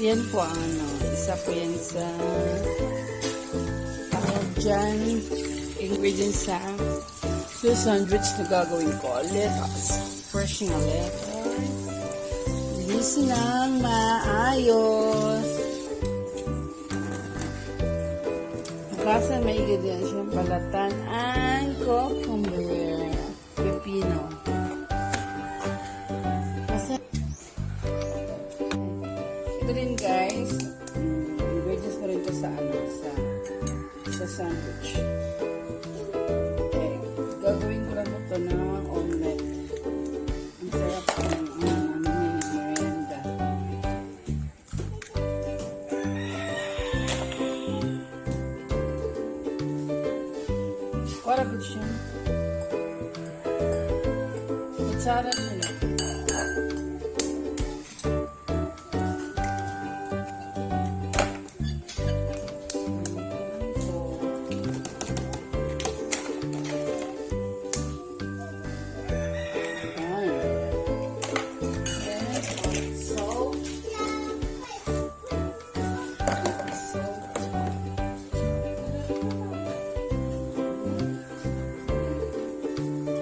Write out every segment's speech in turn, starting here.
Yan po ang isa po yan sa dyan ingredients sa sandwich na gagawin ko. Lettuce. Fresh na lettuce. Linis ng maayos. Basta may ingredients siyang balatan ang cucumber. Pepino. Ito rin guys, ingredients ko rin ito sa sandwich. Okay. Gagawin ko lang ito na omelette. Ang sarap ko ng merinda. What a good shit. Ang sarap nila.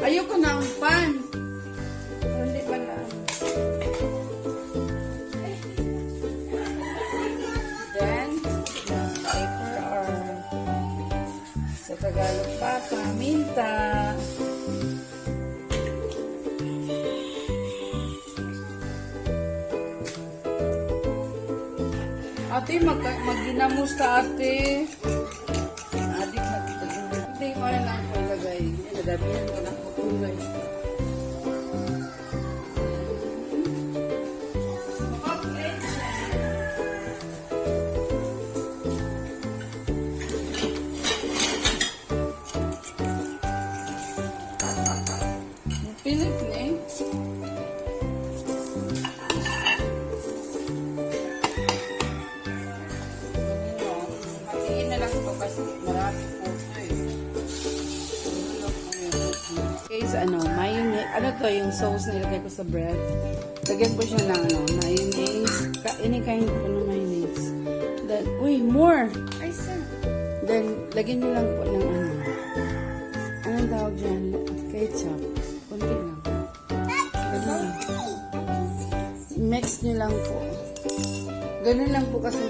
Ayoko na ang pan. Hindi pa na. Then, paper or sa Tagalog paminta. Ate, mag-ginamos ta ate. Adik na dito. Hindi ko na lang ko ilagay. Nadabihan ko lang ko kulay. Pilit na eh. Matiin na lang ito kasi marami po ito eh. Guys, mayonnaise. Ano to yung sauce na ilagay ko sa bread? Lagyan ko siya ng mayonnaise. Inikain ko ng mayonnaise. Then, uy, more! Ay, sir. Then, lagyan nyo lang po ng anong tawag dyan? Ketchup. Kunti lang. Ganun. Mix nyo lang po. Ganun lang po kasi.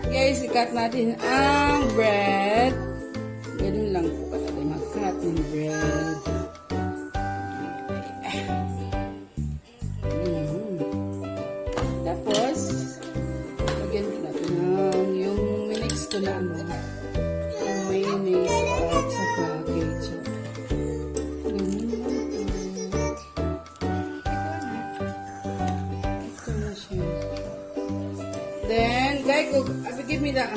Guys, i-cut natin ang bread. Ganun lang po kasi mag-cut ng bread. Tapos, lagyan din natin yung minix ko na yung mayonnaise at saka ketchup. Ganun lang po. Ito na siya. Then, guys, give me that.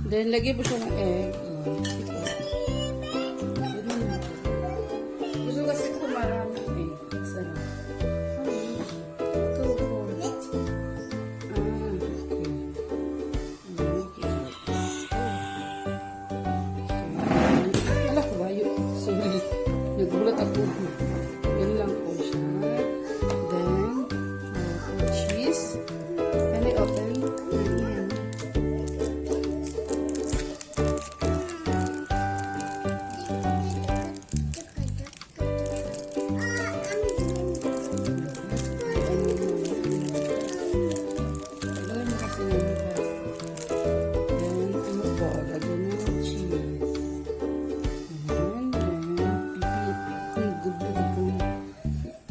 Then, lagay po siya ng egg. Gusto kasi ko marami egg. Sarap. Nagulat ako. Yan lang po siya. Then, cheese. Can I open? Ayan.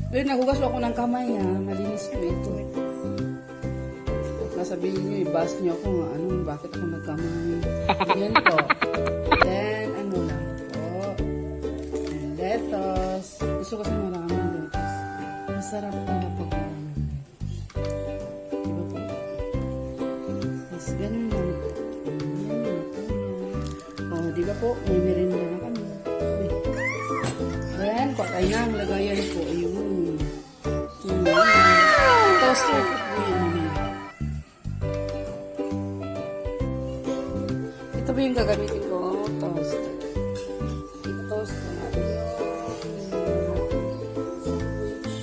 Pero nagugas ako ng kamay ha. Malinis po ito. Nasabihin nyo, i-bash nyo ako nga. Bakit ako nagkamay? Yan po. Then, lang po. Lettuce. Gusto kasi maraming lettuce. Masarap po na pag maraming lettuce. Diba po? Yes, ganun lang po. Diba po? May merinda na kami. Ayan, patay na ang lagayan po. Ayun. Toaster po po yun. gagamitin ko toaster. I-toast ko natin yung sandwich.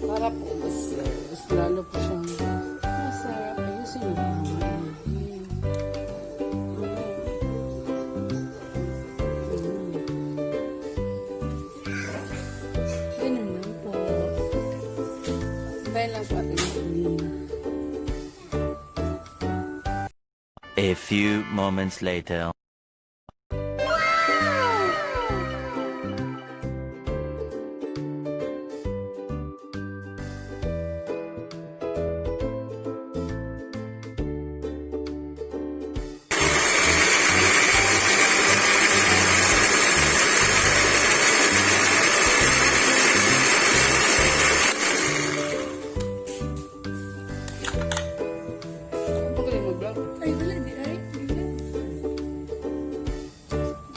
Para po mas lalo po siyang masarap. Ayusin mo pa naman. Ganun lang po. Sabayin lang po atin yung A few moments later.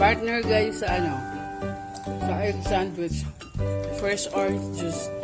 partner guys sa sa egg sandwich. Fresh orange juice.